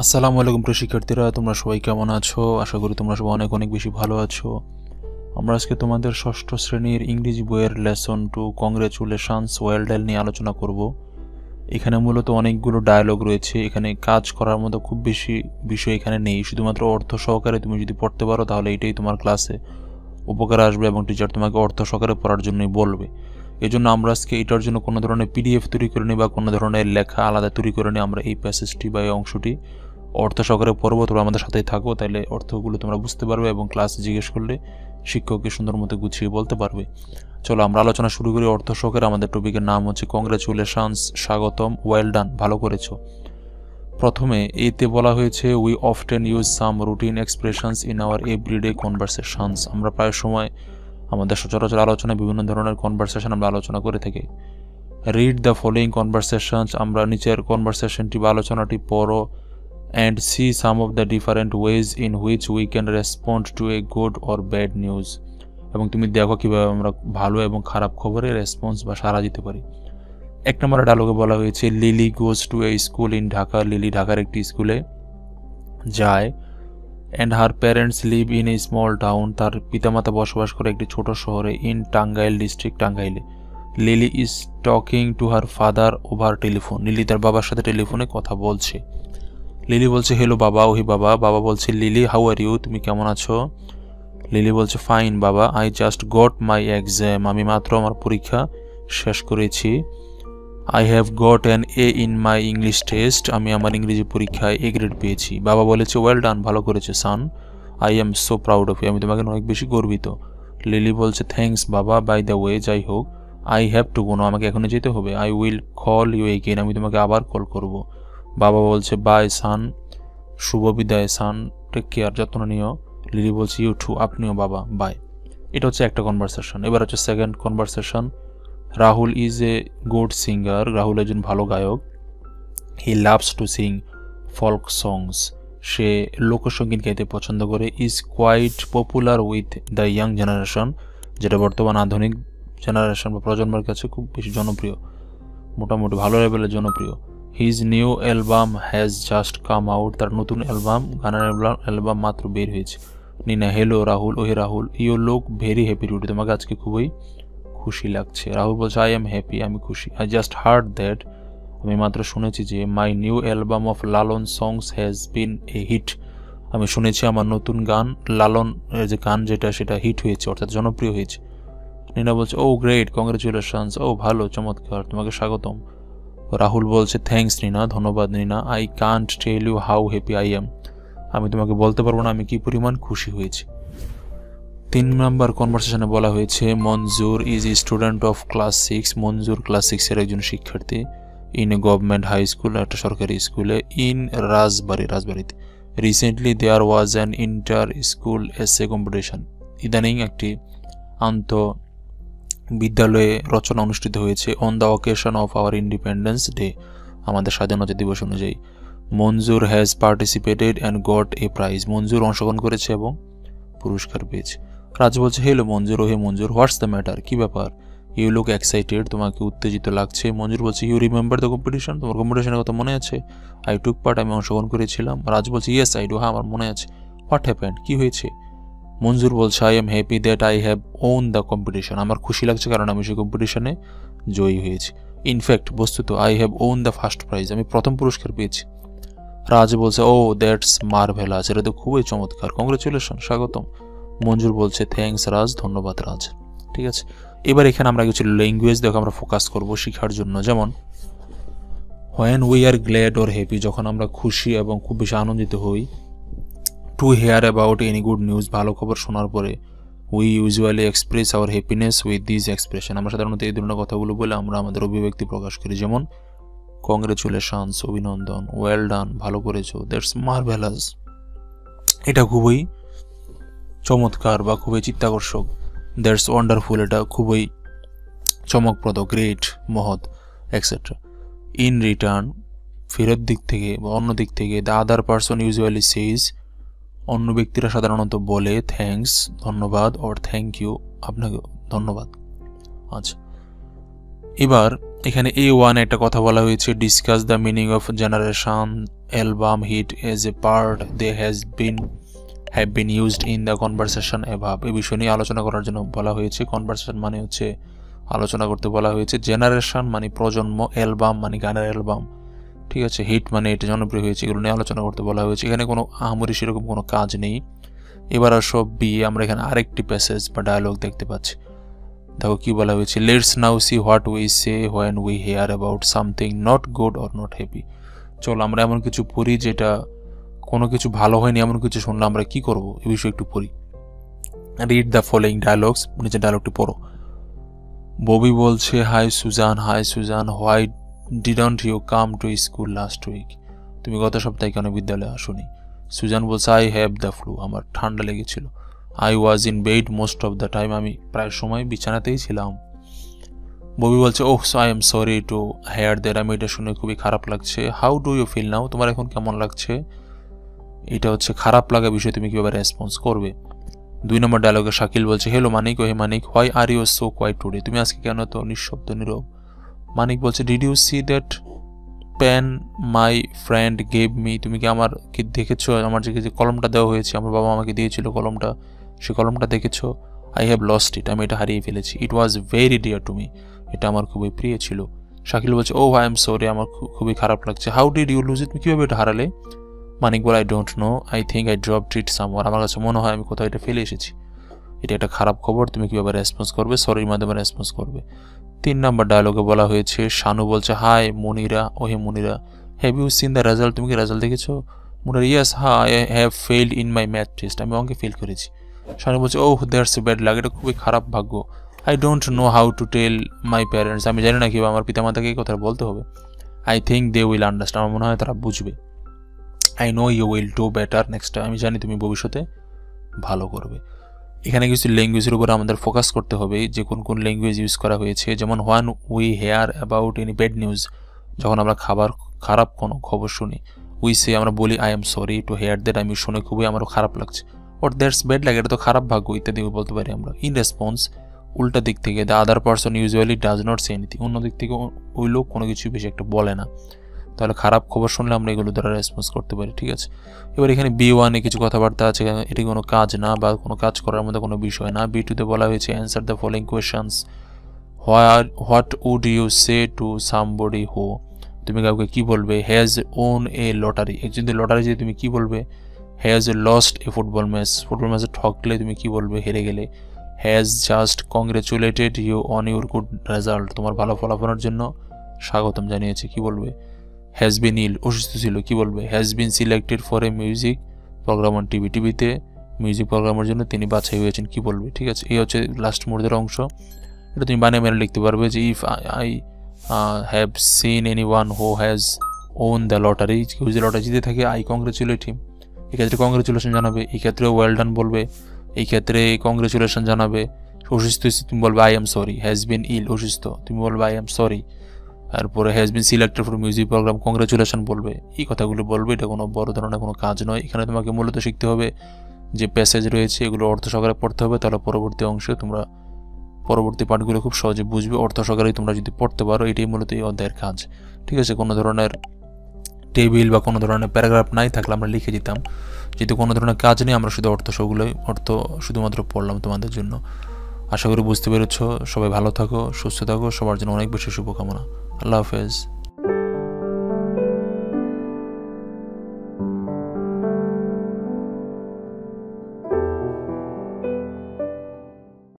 আসসালামু আলাইকুম প্রিয় শিক্ষার্থীরা, তোমরা সবাই কেমন আছো? আশা করি তোমরা সবাই অনেক অনেক বেশি ভালো আছো। আমরা আজকে তোমাদের ষষ্ঠ শ্রেণীর ইংরেজি বইয়ের লেসন 2 কংগ্রেচুলেশনস ওয়েল ডান নিয়ে আলোচনা করব। এখানে মূলত অনেকগুলো ডায়লগ রয়েছে। এখানে কাজ করার মতো খুব বেশি বিষয় এখানে নেই, শুধুমাত্র অর্থ সহকারে তুমি যদি পড়তে পারো তাহলে এটাই তোমার ক্লাসে উপকার আসবে এবং টিচার তোমাকে অর্থ সহকারে পড়ার জন্যই বলবে। এই জন্য আমরা আজকে এটার জন্য কোনো ধরনের পিডিএফ তৈরি করে নিই বা কোনো ধরনের লেখা আলাদা তৈরি করে নিই। আমরা এই প্যাসেজটি বা এই অংশটি অর্থ সহকারে পড়বো। তোমরা আমাদের সাথেই থাকো, তাহলে অর্থগুলো তোমরা বুঝতে পারবে এবং ক্লাসে জিজ্ঞেস করলে শিক্ষককে সুন্দর মতো গুছিয়ে বলতে পারবে। চলো আমরা আলোচনা শুরু করি অর্থ সহকারে। আমাদের টপিকের নাম হচ্ছে কংগ্রেচুলেশনস, স্বাগতম, ওয়েল ডান, ভালো করেছো। প্রথমে এতে বলা হয়েছে we often use some routine expressions in our everyday conversations. আমরা প্রায় সময় আমাদের সচরাচর আলোচনায় বিভিন্ন ধরনের কনভারসেশন আমরা আলোচনা করে থাকি। রিড দ্য ফলোয়িং কনভারসেশনস, আমরা নিচের কনভারসেশনটি বা আলোচনাটি পড়ো and see some of the different ways in which we can respond to a good or bad news, এবং তুমি দেখো কিভাবে আমরা ভালো এবং খারাপ খবরে রেসপন্স বা সাড়া দিতে পারি। এক নম্বর ডায়লগে বলা হয়েছে lily goes to A school in Dhaka. Lily ঢাকার একটি স্কুলে যায়। And her parents live in a small town, তার পিতামাতা বসবাস করে একটি ছোট শহরে। ইন টাঙ্গাইল ডিস্ট্রিক্ট, টাঙ্গাইলে। Lily is talking to her father over telephone. Lily তার বাবার সাথে টেলিফোনে কথা বলছে। লিলি বলছে হ্যালো বাবা, ওহি বাবা। বাবা বলছে লিলি হাউ আর ইউ, তুমি কেমন আছো? লিলি বলছে ফাইন বাবা, I just got my exam, আমি মাত্র আমার পরীক্ষা শেষ করেছি। I have got an A in my English test, আমি আমার ইংরেজি পরীক্ষায় এ গ্রেড পেয়েছি। বাবা বলেছে ওয়েল ডান, ভালো করেছে son, I am so proud of you, আমি তোমাকে অনেক বেশি গর্বিত। লিলি বলছে থ্যাঙ্কস বাবা, বাই দ্য ওয়ে, যাই হোক, আই হ্যাভ টু গো, আমাকে এখনই যেতে হবে। I will call you again, আমি তোমাকে আবার কল করব। বাবা বলছে বাই সান, শুভ বিদায় সান, টেক কেয়ার, যত্ন নিও। লিলি বলছে ইউ টু, আপনিও বাবা, বাই। এটা হচ্ছে একটা কনভারসেশন। এবার হচ্ছে second conversation. Rahul is a good singer, Rahul একজন ভালো গায়ক। He loves to sing folk songs, সে লোকসঙ্গীত গাইতে পছন্দ করে। Is quite popular with the young generation, যেটা বর্তমান আধুনিক জেনারেশন বা প্রজন্মের কাছে খুব বেশি জনপ্রিয়, মোটামুটি ভালো লেভেলের জনপ্রিয়। His new album has just come out, তার নতুন অ্যালবাম, গানের অ্যালবাম মাত্র বের হয়েছে। নিনা hello Rahul, oh hey Rahul, you look very happy today, তোমাকে আজকে খুবই খুশি লাগছে। রাহুল বলছে আই এম হ্যাপি, আমি খুশি। আই জাস্ট হার্ড দ্যাট, আমি মাত্র শুনেছি যে my new album of Lalon songs has been a hit, আমি শুনেছি আমার নতুন গান লালন যে গান যেটা সেটা হিট হয়েছে, অর্থাৎ জনপ্রিয় হয়েছে। নিনা বলছে ও গ্রেট, কংগ্রেচুলেশনস, ও ভালো, চমৎকার, তোমাকে স্বাগতম। রাহুল বলছে থ্যাঙ্কস নিনা, ধন্যবাদ Nina. I can't tell you how happy I am, আমি তোমাকে বলতে পারবো না আমি কি পরিমাণ খুশি হয়েছি। 3 নম্বর কনভারসেশনে বলা হয়েছে Manjur is a student of class 6, Manjur class 6 এর একজন শিক্ষার্থী। In a government high school, একটা সরকারি স্কুলে। ইন রাজবাড়িতে। Recently there was an inter school essay competition, ইদানিং একটি বিদ্যালয়ে রচনা অনুষ্ঠিত হয়েছে। On the occasion of our independence day, আমাদের স্বাধীনতা দিবস অনুযায়ী। Manjur has participated and got a prize, Manjur অংশগ্রহণ করেছে এবং পুরস্কার পেয়েছে। রাজ বলছে হেলো মঞ্জুর, ওহে মঞ্জুর, হোয়াটস দ্য ম্যাটার, কি ব্যাপার? ইউ লুক এক্সাইটেড, তোমাকে উত্তেজিত লাগছে। মঞ্জুর বলছে ইউ রিমেম্বার দ্য কম্পিটিশন, তোমার কম্পিটিশনের কথা মনে আছে? আই টুক পার্ট, আমি অংশগ্রহণ করেছিলাম। রাজ বলছে ইয়েস আই ডু, হ্যাঁ আমার মনে আছে। হোয়াট হ্যাপেন্ড, কি হয়েছে? মঞ্জুর বলছে I am happy that I have won the competition, আমার খুশি লাগছে কারণ আমি সেই কম্পিটিশনে জয়ী হয়েছি। ইনফ্যাক্ট বস্তুত I have won the first prize, আমি প্রথম পুরস্কার পেয়েছি। রাজ বলছে ও দ্যাটস মারভেলাস, এটা তো খুবই চমৎকার, কংগ্রেচুলেশন, স্বাগতম। মঞ্জুর বলছে থ্যাঙ্কস রাজ, ধন্যবাদ রাজ। ঠিক আছে, এবার এখানে আমরা কিছু ল্যাঙ্গুয়েজ দেখো আমরা ফোকাস করব শেখার জন্য। যেমন when we are glad or happy, যখন আমরা খুশি এবং খুব বেশি আনন্দিত হই। To hear about any good news, ভালো খবর শোনার পরে। We usually express our happiness with this expression, আমরা সাধারণত এই ধরনের কথাগুলো বলে আমরা আমাদের অভিব্যক্তি প্রকাশ করি। যেমন কংগ্রেচুলেশনস, অভিনন্দন, ওয়েল ডান, ভালো করেছো, দ্যাটস মারভেলাস, এটা খুবই চমৎকার বা খুবই চিত্তাকর্ষক। দ্যাটস ওয়ান্ডারফুল, এটা খুবই চমকপ্রদ, গ্রেট, মহৎ, এক্সেট্রা। ইন রিটার্ন, ফেরত দিক থেকে বা অন্য দিক থেকে। দ্য আদার পারসন ইউজুয়ালি সেইজ, অন্য ব্যক্তিরা সাধারণত বলে থ্যাঙ্কস, ধন্যবাদ, অর থ্যাংক ইউ, আপনাকে ধন্যবাদ। আচ্ছা, এবার এখানে A1 একটা কথা বলা হয়েছে, discuss the meaning of generation album hit edge a part they have been used in the conversation above. এই বিষয় নিয়ে আলোচনা করার জন্য বলা হয়েছে। কনভারসেশন মানে হচ্ছে আলোচনা করতে বলা হয়েছে। জেনারেশন মানে প্রজন্ম, অ্যালবাম মানে গানের অ্যালবাম, ঠিক আছে। হিট মানে এটা জনপ্রিয় হয়েছে, এগুলো নিয়ে আলোচনা করতে বলা হয়েছে। এখানে কোনো আহামরি সেরকম কোনো কাজ নেই। এবার আর সব বিয়ে আমরা এখানে আরেকটি প্যাসেজ বা ডায়ালগ দেখতে পাচ্ছি। দেখো কি বলা হয়েছে, let's now see what we say when we hear about something not good or not happy. চলো আমরা এমন কিছু পড়ি যেটা কোনো কিছু ভালো হয়নি, এমন কিছু শুনলে আমরা কি করব এই বিষয়ে একটু পড়ি। রিড দ্য ফলোয়িং ডায়ালগস, নিচে ডায়ালগটি পড়ো। ববি বলছে, hi Susan, why didn't you come to school last week? তুমি গত সপ্তাহে কেন বিদ্যালয়ে আসোনি? সুজান বলছে, আই হ্যাভ দ্য ফ্লু, আমার ঠান্ডা লেগেছিল। I was in bed most of the time, আমি প্রায় সময় বিছানাতেই ছিলাম। ববি বলছে, oh so I am sorry to hear that, আমি এটা শুনে খুবই খারাপ লাগছে। How do you feel now, তোমার এখন কেমন লাগছে? এটা হচ্ছে খারাপ লাগা বিষয়ে তুমি কীভাবে রেসপন্স করবে। 2 নম্বর ডায়লগে শাকিল বলছে, hello Manik, oh hey Manik, why are you so quiet today, তুমি আজকে কেন তো নিঃশব্দ নীরব? মানিক বলছে, did you see that pen my friend gave me, তুমি কি দেখেছো আমার যে কলমটা দেওয়া হয়েছে, আমার বাবা আমাকে দিয়েছিল কলমটা, সে কলমটা দেখেছো? আই হ্যাভ লস্ট ইট, আমি এটা হারিয়ে ফেলেছি। It was very dear to me, এটা আমার খুবই প্রিয় ছিল। শাকিল বলছে, ও আই এম সরি, আমার খুবই খারাপ লাগছে। How did you lose it, তুমি কীভাবে এটা হারালে? মানিক বলে, I don't know, I think I dropped it somewhere, আমার কাছে মনে হয় আমি কোথাও এটা ফেলে এসেছি। এটা একটা খারাপ খবর, তুমি কীভাবে রেসপন্স করবে? সরির মাধ্যমে রেসপন্স করবে। 3 নম্বর ডায়লগে বলা হয়েছে, শানু বলছে, hi Monira, oh hey Monira, have you seen the result, তুমি কি রেজাল্ট দেখেছো? Monira, yes I have failed in my math test, আমি অঙ্কে ফেল করেছি। শানু বলছে, oh that's a bad luck, এটা খুবই খারাপ ভাগ্য। I don't know how to tell my parents, আমি জানি না কীভাবে আমার পিতামাতাকে এই কথা বলতে হবে। I think they will understand, আমার মনে হয় তারা বুঝবে। I know you will do better next time, আমি জানি তুমি ভবিষ্যতে ভালো করবে। এখানে কিছু ল্যাঙ্গুয়েজের উপর আমাদের ফোকাস করতে হবে, যে কোন কোন ল্যাঙ্গুয়েজ ইউজ করা হয়েছে। যেমন when we hear about any bad news, যখন আমরা খারাপ কোনো খবর শুনি। উই সে, আমরা বলি, I am sorry to hear that, আমি শুনে খুবই আমারও খারাপ লাগছে। ওর দ্যাটস ব্যাড লাগে, এটা তো খারাপ ভাগ্য, ইত্যাদি বলতে পারি আমরা। ইন রেসপন্স, উল্টা দিক থেকে, the other person usually does not say anything, অন্য দিক থেকে ওই লোক কোনো কিছু বেশি একটা বলে না। তাহলে খারাপ খবর শুনলে আমরা এগুলো দ্বারা রেসপন্স করতে পারি, ঠিক আছে। এবার এখানে B1-এ কিছু কথাবার্তা আছে, এটি কোনো কাজ না বা কোনো কাজ করার মধ্যে কোনো বিষয় না। B2-তে বলা হয়েছে, answer the following questions. What would you say to somebody who, তুমি কাউকে কী বলবে? হ্যাজ ওন এ লটারি, একজন লটারি যে তুমি কী বলবে? হ্যাজ লস্ট এ ফুটবল ম্যাচে ঠকলে তুমি কী বলবে, হেরে গেলে? Has just congratulated you on your good result, তোমার ভালো ফলাফলের জন্য স্বাগতম জানিয়েছে, কী বলবে? হ্যাজ বিন ইল, অসুস্থ ছিল, কী বলবে? Has been selected for a music program on টিভিতে মিউজিক প্রোগ্রামের জন্য তিনি বাছাই হয়েছেন, কী বলবে? ঠিক আছে, এই হচ্ছে লাস্ট মুহূর্তের অংশ। এটা তুমি বানিয়ে মেরে লিখতে পারবে যে, if I have seen any one who has won the lottery, কেউ যে লটারি জিতে থাকে, আই কংগ্রেচুলেট হিম, এক্ষেত্রে কংগ্রেচুলেশন জানাবে। এই ক্ষেত্রে ওয়েল ডান বলবে, এই ক্ষেত্রে কংগ্রেচুলেশন জানাবে। অসুস্থ হয়েছে তুমি বলবে, I am sorry. Has been ill, অসুস্থ, তুমি বলবে, আই এম সরি। তারপরে has been selected for music program, congratulation বলবে। এই কথাগুলো বলবে, এটা কোনো বড় ধরনের কোনো কাজ নয়। এখানে তোমাকে মূলত শিখতে হবে যে প্যাসেজ রয়েছে এগুলো অর্থ সহকারে পড়তে হবে, তাহলে পরবর্তী অংশে তোমরা পরবর্তী পাঠগুলো খুব সহজে বুঝবে। অর্থ সহকারে তোমরা যদি পড়তে পারো, এটাই মূলত এই অধ্যায়ের কাজ, ঠিক আছে। কোনো ধরনের টেবিল বা কোনো ধরনের প্যারাগ্রাফ নাই থাকলে আমরা লিখে দিতাম, যেহেতু কোনো ধরনের কাজ নেই, আমরা শুধু অর্থ শুধুমাত্র পড়লাম তোমাদের জন্য। আশা করি বুঝতে পেরেছ। সবাই ভালো থাকো, সুস্থ থাকো, সবার জন্য অনেক বেশি শুভকামনা। আল্লাহ হাফেজ।